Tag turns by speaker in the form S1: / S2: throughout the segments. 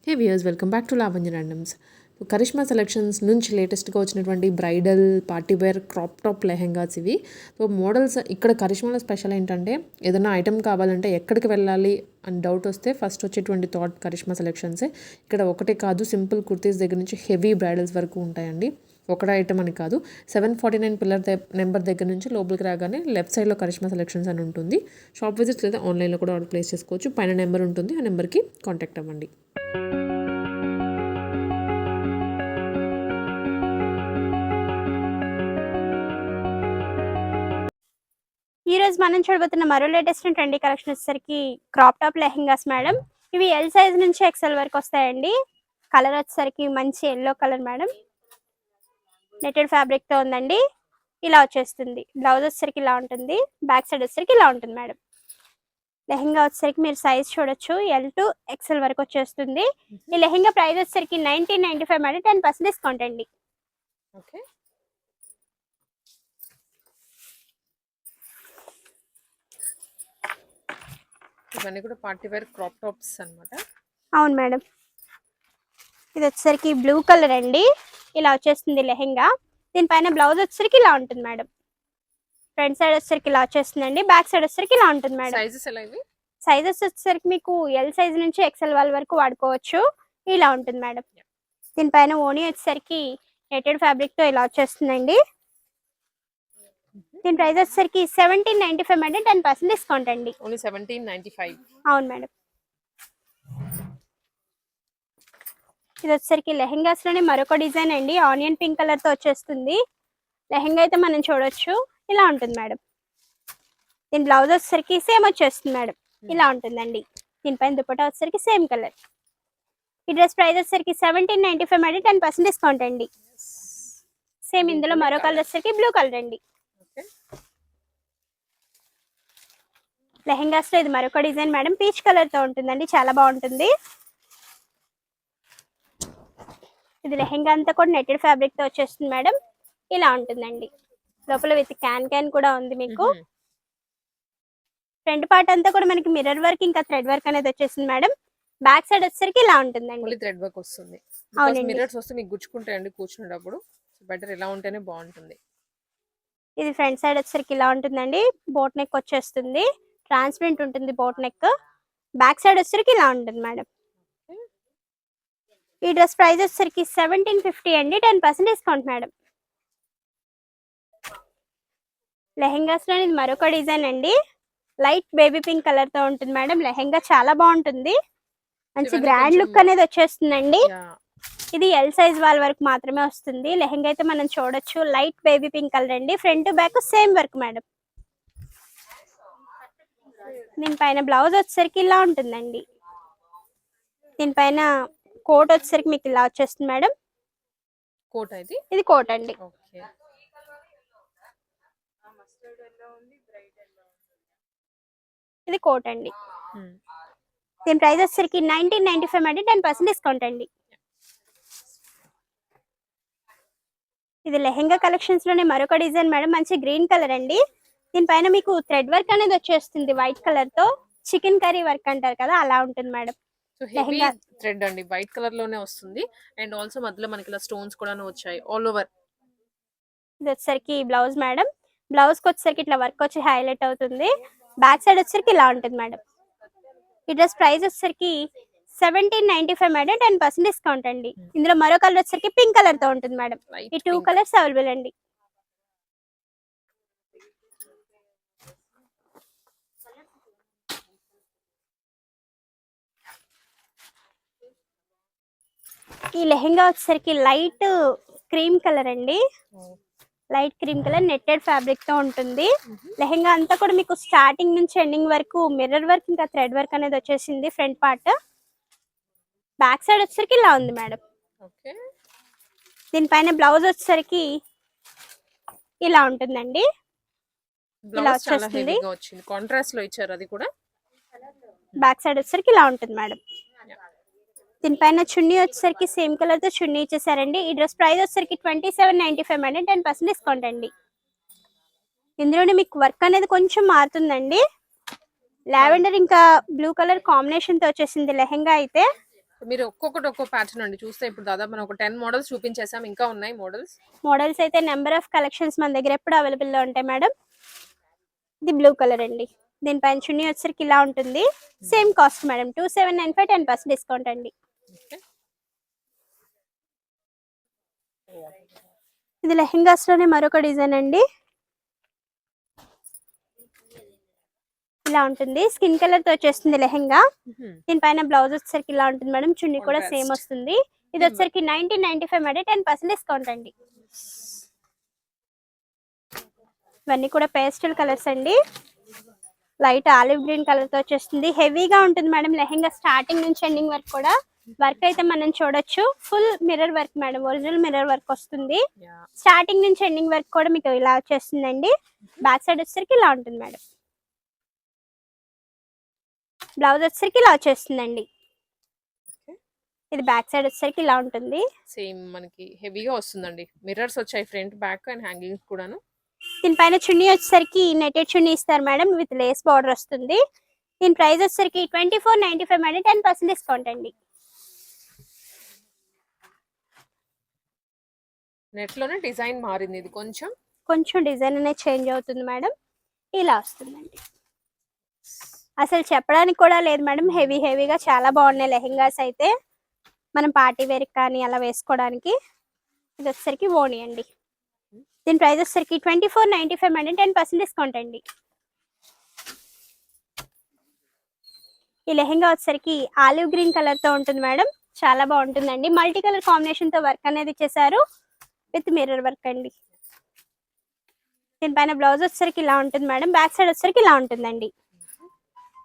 S1: Hey viewers, welcome back to Lavanya randoms. Karishma selections నుంచి లేటెస్ట్గా వచ్చినటువంటి bridal party wear crop top lehengas ఇవి. సో మోడల్స్ ఇక్కడ కరిష్మాలో స్పెషల్ ఏంటంటే ఏదైనా ఐటమ్ కావాలంటే ఎక్కడికి వెళ్ళాలి అని డౌట్ వస్తే ఫస్ట్ వచ్చేటువంటి థాట్ కరిష్మా సెలెక్షన్సే. ఇక్కడ ఒకటే కాదు, సింపుల్ కుర్తీస్ దగ్గర నుంచి హెవీ బ్రైడల్స్ వరకు ఉంటాయండి. ఒకటే ఐటమ్ అని కాదు. 749 పిల్లర్ నెంబర్ దగ్గర నుంచి లోపలికి రాగానే లెఫ్ట్ సైడ్లో కరిష్మా సెలెక్షన్స్ అని ఉంటుంది. షాప్ విజిట్స్ లేదా ఆన్లైన్లో కూడా ఆర్డర్ ప్లేస్ చేసుకోవచ్చు. పైన నెంబర్ ఉంటుంది, ఆ నెంబర్కి కాంటాక్ట్ అవ్వండి.
S2: ఈ రోజు మనం చూడబోతున్న మరో లేటెస్ట్ ట్రెండీ కలెక్షన్ వచ్చేసరికి క్రాప్ టాప్ లెహెంగాస్ మేడం. ఇవి ఎల్ సైజ్ నుంచి ఎక్సెల్ వరకు వస్తాయండి. కలర్ వచ్చేసరికి మంచి yellow colour madam. Netted fabric తో ఉందండి. ఇలా వచ్చేస్తుంది. బ్లౌజ్ వచ్చేసరికి ఇలా ఉంటుంది. బ్యాక్ సైడ్ వచ్చేసరికి ఇలా ఉంటుంది మేడం. లెహెంగా వచ్చేసరికి మీరు సైజ్ చూడొచ్చు, ఎల్ టు ఎక్సెల్ వరకు వచ్చేస్తుంది. ఈ లెహెంగా ప్రైస్ వచ్చేసరికి 1995 మేడం. 10% డిస్కౌంట్ అండి.
S1: ఓకే, ఇవన్నీ కూడా పార్టీ వేర్ క్రాప్ టాప్స్ అన్నమాట.
S2: అవును మేడం. ఇది వచ్చేసరికి బ్లూ కలర్ అండి. ఇలా వచ్చేస్తుంది లెహెంగా. దీనిపైన బ్లౌజ్ వచ్చేసరికి ఇలా ఉంటుంది మేడం. ఫ్రంట్ సైడ్ వచ్చేసరికి ఇలా వచ్చేస్తుందండి. బ్యాక్ సైడ్ వచ్చేసరికి ఇలా ఉంటుంది మేడం.
S1: సైజెస్ ఎలా ఇవి?
S2: సైజెస్ వచ్చేసరికి మీకు ఎల్ సైజ్ నుంచి ఎక్సెల్ వాళ్ళ వరకు వాడుకోవచ్చు. ఇలా ఉంటుంది మేడం. దీనిపైన ఓనీ వచ్చేసరికి నెటెడ్ ఫ్యాబ్రిక్ తో ఇలా వచ్చేస్తుందండి. దీని ప్రైస్ వచ్చేసరికి 1795 మేడం. 10% డిస్కౌంట్ అండి.
S1: ఓన్లీ 1795.
S2: అవును మేడం. ఇది వచ్చేసరికి లెహెంగాస్ లోనే మరొక డిజైన్ అండి. ఆనియన్ పింక్ కలర్ తో వచ్చేస్తుంది. లెహెంగా అయితే మనం చూడొచ్చు, ఇలా ఉంటుంది మేడం. దీని బ్లౌజ్ వచ్చేసరికి సేమ్ వచ్చేస్తుంది మేడం. ఇలా ఉంటుందండి. దీనిపైన దుపట్టా వచ్చేసరికి సేమ్ కలర్. ఈ డ్రెస్ ప్రైస్ వచ్చేసరికి 1795 మేడం. 10% డిస్కౌంట్ అండి. సేమ్ ఇందులో మరో కలర్ వచ్చేసరికి బ్లూ కలర్ అండి. లెహెంగాస్ లో ఇది మరొక డిజైన్ మేడం. పీచ్ కలర్ తో ఉంటుందండి, చాలా బాగుంటుంది. ఇది లెహెంగా అంతా కూడా నెటెడ్ ఫ్యాబ్రిక్ తో వచ్చేస్తుంది మేడం. ఇలా ఉంటుందండి. లోపల విత్ క్యాన్ కూడా ఉంది మీకు. ఫ్రంట్ పార్ట్ అంతా కూడా మనకి మిర్రర్ వర్క్ ఇంకా థ్రెడ్ వర్క్ అనేది వచ్చేసింది మేడం. బ్యాక్ సైడ్ వచ్చేసరికి ఇలా ఉంటుందండి.
S1: థ్రెడ్ వర్క్ వస్తుంది.
S2: అవునండి.
S1: మిర్రర్స్ వస్తే మీకు గుచ్చుకుంటాయండి కూర్చునేటప్పుడు. బెటర్ ఇలా ఉంటేనే బాగుంటుంది.
S2: ఇది ఫ్రంట్ సైడ్ వచ్చేసరికి ఇలా ఉంటుందండి. బోట్ నెక్ వచ్చేస్తుంది. ట్రాన్స్పరెంట్ ఉంటుంది బోట్ నెక్. బ్యాక్ సైడ్ వచ్చేసరికి ఇలా ఉంటుంది మేడం. ఈ డ్రెస్ ప్రైస్ వచ్చేసరికి 1750 అండి. 10% డిస్కౌంట్ మేడం. లెహెంగాస్ లో ఇది మరొక డిజైన్ అండి. లైట్ బేబీ పింక్ కలర్ తో ఉంటుంది మేడం. లెహెంగా చాలా బాగుంటుంది. మంచి గ్రాండ్ లుక్ అనేది వచ్చేస్తుందండి. ఇది ఎల్ సైజ్ వాళ్ళ వరకు మాత్రమే వస్తుంది. లెహెంగా అయితే మనం చూడొచ్చు, లైట్ బేబీ పింక్ కలర్ అండి. Front back same work madam. దీనిపైన బ్లౌజ్ వచ్చేసరికి ఇలా ఉంటుందండి. దీనిపైన కోట్ వచ్చేసరికి మీకు ఇలా వచ్చేస్తుంది మేడం.
S1: కోట్
S2: ఇది కోట్ అండి. ఇది కోట్ అండి. దీని ప్రైస్ వచ్చేసరికి 1995 మేడం. 10% డిస్కౌంట్ అండి. ఇది లెహెంగా కలెక్షన్స్ లోనే మరొక డిజైన్ మేడం. మంచి గ్రీన్ కలర్ అండి. దీనిపైన మీకు థ్రెడ్ వర్క్ అనేది వచ్చేస్తుంది వైట్ కలర్ తో. చికెన్ కర్రీ వర్క్ అంటారు కదా, అలా ఉంటుంది మేడం.
S1: లెహెంగా థ్రెడ్ అండి, వైట్ కలర్ లోనే వస్తుంది. అండ్ ఆల్సో మధ్యలో మనకి ఇలా స్టోన్స్ కూడా వచ్చాయి ఆల్ ఓవర్.
S2: ఇది వచ్చేసరికి బ్లౌజ్ మేడం. బ్లౌజ్ కి వచ్చేసరికి ఇట్లా వర్క్ వచ్చి హైలైట్ అవుతుంది. బ్యాక్ సైడ్ వచ్చేసరికి ఇలా ఉంటుంది మేడం. ఈ డ్రెస్ ప్రైస్ వచ్చేసరికి 1795 మేడం. 10% డిస్కౌంట్ అండి. ఇందులో మరో కలర్ వచ్చేసరికి పింక్ కలర్ తో ఉంటుంది మేడం. ఈ 2 కలర్స్ అవైలబుల్ అండి. ఈ లెహెంగా వచ్చేసరికి లైట్ క్రీమ్ కలర్ అండి. Light cream colour netted fabric తో ఉంటుంది. లెహెంగా అంతా కూడా మీకు స్టార్టింగ్ నుంచి ఎండింగ్ వరకు మిర్రర్ వర్క్ ఇంకా థ్రెడ్ వర్క్ అనేది వచ్చేసింది. ఫ్రంట్ పార్ట్, బ్యాక్ సైడ్ వచ్చేసరికి ఇలా ఉంది మేడం. దీనిపైన బ్లౌజ్ వచ్చేసరికి ఇలా ఉంటుందండి. ఇలా వచ్చేస్తుంది.
S1: కాంట్రాస్ట్ లో ఇచ్చారు అది కూడా.
S2: బ్యాక్ సైడ్ వచ్చేసరికి ఇలా ఉంటుంది మేడం. దీనిపైన చున్నీ వచ్చేసరికి సేమ్ కలర్ తో చున్నీ ఇచ్చేసారండి. ఈ డ్రెస్ ప్రైస్ వచ్చేసరికి 2795 మేడం. 10% డిస్కౌంట్ అండి. ఇందులోనే మీకు వర్క్ అనేది కొంచెం మారుతుందండి. లావెండర్ ఇంకా బ్లూ కలర్ కాంబినేషన్ తో వచ్చేసింది లెహెంగా అయితే.
S1: మీరు ఒక్కొక్కటి ఒక్కో ప్యాటర్న్ అండి చూస్తే ఇప్పుడు దాదాపు మనం ఒక 10 మోడల్స్ చూపించేసాం, ఇంకా ఉన్నాయి మోడల్స్.
S2: మోడల్స్ అయితే నెంబర్ ఆఫ్ కలెక్షన్స్ మన దగ్గర ఎప్పుడు అవైలబుల్లో ఉంటాయి మేడం. ఇది బ్లూ కలర్ అండి. దీనిపైన చున్నీ వచ్చరికి ఇలా ఉంటుంది. సేమ్ కాస్ట్ మేడం 2795 10% డిస్కౌంట్ అండి. ఇది లెహెంగాస్ లోనే మరొక డిజైన్ అండి. ఇలా ఉంటుంది, స్కిన్ కలర్ తో వచ్చేస్తుంది లెహెంగా. దీనిపైన బ్లౌజ్ వచ్చేసరికి ఇలా ఉంటుంది మేడం. చున్నీ కూడా సేమ్ వస్తుంది. ఇది వచ్చేసరికి 1995 మేడం 10% డిస్కౌంట్ అండి. ఇవన్నీ కూడా పేస్టల్ కలర్స్ అండి. లైట్ ఆలివ్ గ్రీన్ కలర్ తో వచ్చేస్తుంది. హెవీగా ఉంటుంది మేడం లెహెంగా స్టార్టింగ్ నుంచి ఎండింగ్ వరకు కూడా. వర్క్ అయితే మనం చూడొచ్చు, full mirror work madam, original mirror work వస్తుంది. స్టార్టింగ్ నుంచి ఎండింగ్ వరకు కూడా మీకు ఇలా వచ్చేస్తుందండి. బ్యాక్ సైడ్ వచ్చేసరికి ఇలా ఉంటుంది మేడం. బ్లౌజ్ వచ్చేసరికి ఇలా వచ్చేస్తుందండి. ఇది బ్యాక్ సైడ్ వచ్చేసరికి ఇలా ఉంటుంది.
S1: సేమ్ మనకి హెవీగా వస్తుందండి. మిర్రర్స్ వచ్చాయి ఫ్రంట్ బ్యాక్ అండ్ హ్యాంగింగ్స్ కూడాను.
S2: దీనిపైన చున్నీ వచ్చేసరికి నెటెడ్ చున్నీ ఇస్తారు మేడం, విత్ లేస్ బార్డర్ వస్తుంది. దీని ప్రైస్ వచ్చేసరికి 2495 మేడం 10% డిస్కౌంట్ అండి.
S1: నెట్ లోనే డిజైన్ మారింది, ఇది కొంచెం
S2: డిజైన్ అనేది చేంజ్ అవుతుంది మేడం. ఇలా వస్తుందండి. అసలు చెప్పడానికి కూడా లేదు మేడం, హెవీగా చాలా బాగున్నాయి లెహెంగాస్ అయితే. మనం పార్టీ వేర్ కానీ అలా వేసుకోవడానికి. ఇది వచ్చేసరికి ఓణి అండి. దీని ప్రైస్ వచ్చేసరికి 2495 మేడం 10% డిస్కౌంట్ అండి. ఈ లెహెంగా వచ్చేసరికి ఆలివ్ గ్రీన్ కలర్ తో ఉంటుంది మేడం. చాలా బాగుంటుందండి. మల్టీ కలర్ కాంబినేషన్ తో వర్క్ అనేది చేశారు, విత్ మిర్రర్ వర్క్ అండి. దీనిపైన బ్లౌజ్ వచ్చేసరికి ఇలా ఉంటుంది మేడం. బ్యాక్ సైడ్ వచ్చేసరికి ఇలా ఉంటుందండి.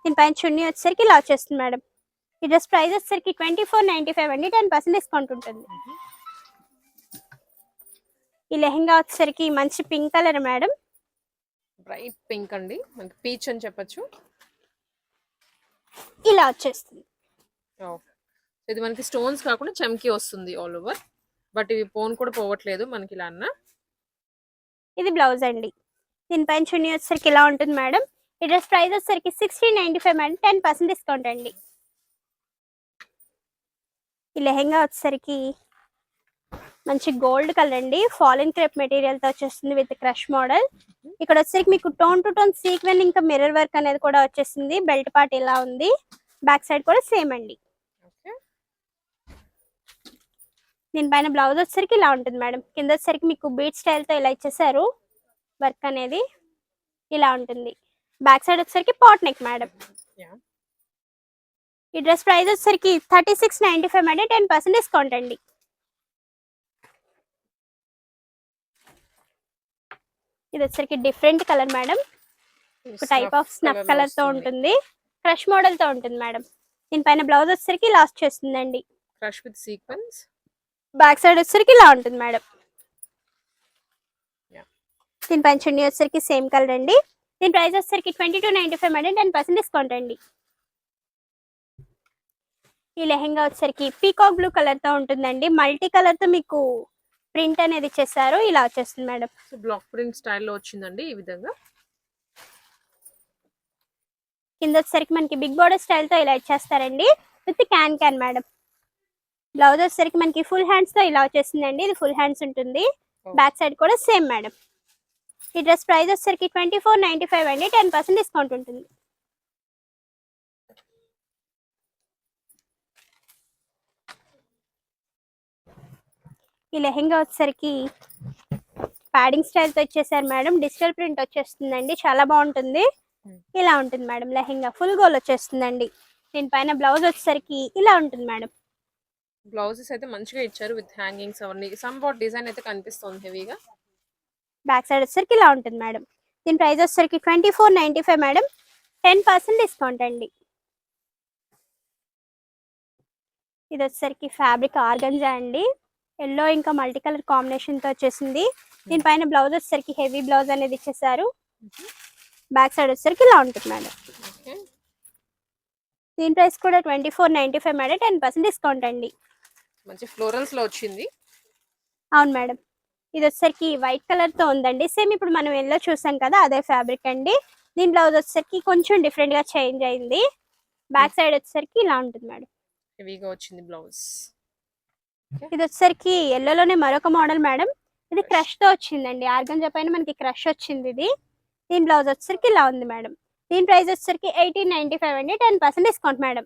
S2: దీనిపైన చున్నీ వచ్చేసరికి ఇలా వచ్చేస్తుంది మేడం. ఈ డ్రెస్ ప్రైస్ వచ్చేసరికి 2495 అండి, 10% డిస్కౌంట్ ఉంటుంది. ఈ లెహెంగా వచ్చేసరికి మంచి pink colour madam.
S1: Bright pink అండి, మనకి పీచ్ అని చెప్పొచ్చు.
S2: ఇలా వచ్చేస్తుంది.
S1: ఇది మనకి స్టోన్స్ కాకుండా చమ్కీ వస్తుంది ఆల్ ఓవర్. బట్ ఇవి పోన్ కూడా పోవట్లేదు మనకి ఇలా అన్న.
S2: ఇది బ్లౌజ్ అండి. దీనిపైన చున్నీ వచ్చేసరికి ఇలా ఉంటుంది మేడం. ఈ డ్రెస్ ప్రైస్ వచ్చేసరికి 1695 మేడం 10% డిస్కౌంట్ అండి. ఈ లెహెంగా వచ్చేసరికి మంచి గోల్డ్ కలర్ అండి. ఫాలిన్ క్రేప్ మెటీరియల్ తో వచ్చేస్తుంది, విత్ క్రష్ మోడల్. ఇక్కడ వచ్చేసరికి మీకు టోన్ టు టోన్ సీక్వెన్ ఇంకా మిర్రర్ వర్క్ అనేది కూడా వచ్చేసింది. బెల్ట్ పార్ట్ ఇలా ఉంది. బ్యాక్ సైడ్ కూడా సేమ్ అండి. దీనిపైన బ్లౌజ్ వచ్చేసరికి ఇలా ఉంటుంది మేడం. కింద వచ్చేసరికి మీకు బీట్ స్టైల్ తో ఇలా ఇచ్చేసారు వర్క్ అనేది. ఇలా ఉంటుంది. బ్యాక్ సైడ్ వచ్చేసరికి పాట్ నెక్ మేడం. ఈ డ్రెస్ ప్రైస్ వచ్చేసరికి 3695 మేడం 10% డిస్కౌంట్ అండి. ఇది వచ్చేసరికి డిఫరెంట్ కలర్ మేడం. ఒక టైప్ ఆఫ్ స్నఫ్ కలర్ తో ఉంటుంది, క్రష్ మోడల్ తో ఉంటుంది మేడం. దీనిపైన బ్లౌజ్ వచ్చేసరికి లాస్ట్ చేస్తుందండి.
S1: Crush with sequence.
S2: Back side వచ్చేసరికి ఇలా ఉంటుంది మేడం. దీనిపైన చున్నీ వచ్చేసరికి సేమ్ కలర్ అండి. దీని ప్రైస్ వచ్చేసరికి 2295 మేడం 10% డిస్కౌంట్ అండి. ఈ లెహెంగా వచ్చేసరికి పీకాక్ బ్లూ కలర్ తో ఉంటుందండి. మల్టీ కలర్ తో మీకు ప్రింట్ అనేది ఇచ్చేసారు. ఇలా వచ్చేస్తుంది మేడం.
S1: బ్లాక్ ప్రింట్ స్టైల్లో వచ్చిందండి ఈ విధంగా.
S2: కింద వచ్చేసరికి మనకి బిగ్ బోర్డర్ స్టైల్ తో ఇలా ఇచ్చేస్తారండి, విత్ క్యాన్ మేడం. బ్లౌజ్ వచ్చేసరికి మనకి ఫుల్ హ్యాండ్స్ తో ఇలా వచ్చేసిందండి. ఇది ఫుల్ హ్యాండ్స్ ఉంటుంది. బ్యాక్ సైడ్ కూడా సేమ్ మేడం. ఈ డ్రెస్ ప్రైస్ వచ్చేసరికి 2495 అండి, 10% డిస్కౌంట్ ఉంటుంది. ఈ లెహెంగా వచ్చేసరికి ప్యాడింగ్ స్టైల్ తో వచ్చేసారు మేడం. డిజిటల్ ప్రింట్ వచ్చేస్తుందండి, చాలా బాగుంటుంది. ఇలా ఉంటుంది మేడం లెహెంగా. ఫుల్ గోల్ వచ్చేస్తుందండి. దీనిపైన బ్లౌజ్ వచ్చేసరికి ఇలా ఉంటుంది మేడం.
S1: బ్లౌజెస్ అయితే మంచిగా ఇచ్చారు, విత్ హ్యాంగింగ్స్ అవన్నీ. సమ్ వాట్ డిజైన్ అయితే కనిపిస్తుంది హెవీగా.
S2: బ్యాక్ సైడ్ వచ్చేసరికి ఇలా ఉంటుంది మేడం. దీని ప్రైస్ వచ్చేసరికి 2495 మేడం, 10% డిస్కౌంట్ అండి. ఇది వచ్చేసరికి ఫ్యాబ్రిక్ ఆర్గంజా అండి. ఎల్లో ఇంకా మల్టీ కలర్ కాంబినేషన్ తో వచ్చేసింది. దీనిపైన బ్లౌజ్ వచ్చేసరికి హెవీ బ్లౌజ్ అనేది ఇచ్చేసారు. బ్యాక్ సైడ్ వచ్చేసరికి ఇలా ఉంటుంది మేడం. దీని ప్రైస్ కూడా 2495 మేడం, 10% డిస్కౌంట్ అండి.
S1: మంచి ఫ్లోరల్స్ లో వచ్చింది.
S2: అవును మేడం. ఇది వచ్చేసరికి వైట్ కలర్ తో ఉందండి. సేమ్ ఇప్పుడు మనం ఎల్లో చూసాం కదా, అదే ఫ్యాబ్రిక్ అండి. దీని బ్లౌజ్ వచ్చేసరికి కొంచెం డిఫరెంట్ గా చేంజ్ అయింది. బ్యాక్ సైడ్ వచ్చేసరికి ఇలా ఉంటుంది మేడం.
S1: హెవీగా వచ్చింది బ్లౌజ్.
S2: ఇది వచ్చేసరికి ఎల్లోలోనే మరొక మోడల్ మేడం. ఇది క్రష్ తో వచ్చిందండి. ఆర్గంజా పైన మనకి క్రష్ వచ్చింది ఇది. దీని బ్లౌజ్ వచ్చేసరికి ఇలా ఉంది మేడం. దీని ప్రైస్ వచ్చేసరికి 1895 అండి. 10% డిస్కౌంట్ మేడం.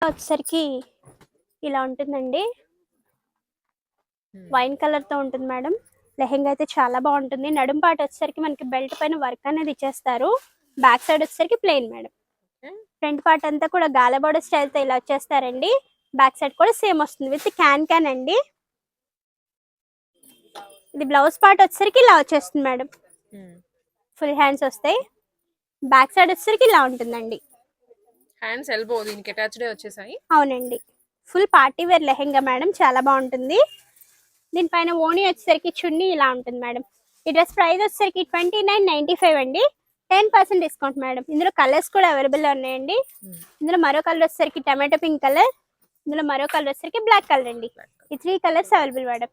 S2: వచ్చేసరికి ఇలా ఉంటుందండి. వైన్ కలర్ తో ఉంటుంది మేడం. లెహెంగా అయితే చాలా బాగుంటుంది. నడుం పాట వచ్చేసరికి మనకి బెల్ట్ పైన వర్క్ అనేది ఇచ్చేస్తారు. బ్యాక్ సైడ్ వచ్చేసరికి ప్లెయిన్ మేడం. ఫ్రంట్ పార్ట్ అంతా కూడా గాలబోడ స్టైల్ తో ఇలా వచ్చేస్తారండి. బ్యాక్ సైడ్ కూడా సేమ్ వస్తుంది విత్ క్యాన్ అండి. ఇది బ్లౌజ్ పార్ట్ వచ్చేసరికి ఇలా వచ్చేస్తుంది మేడం. ఫుల్ హ్యాండ్స్ వస్తాయి. బ్యాక్ సైడ్ వచ్చేసరికి ఇలా ఉంటుందండి.
S1: హ్యాండ్స్ ఎల్బో దీనికి అటాచ్డ్ వచ్చేసాయి.
S2: అవునండి. Full party wear lehenga madam. చాలా బాగుంటుంది. దీనిపైన ఓణి వచ్చేసరికి చున్నీ ఇలా ఉంటుంది మేడం. ఈ డ్రెస్ ప్రైస్ వచ్చేసరికి 2995 అండి. 10% డిస్కౌంట్ మేడం. ఇందులో కలర్స్ కూడా అవైలబుల్ ఉన్నాయండి. ఇందులో మరో కలర్ వచ్చేసరికి టమాటో పింక్ కలర్. ఇందులో మరో కలర్ వచ్చేసరికి బ్లాక్ కలర్ అండి. ఈ 3 కలర్స్ అవైలబుల్ మేడం.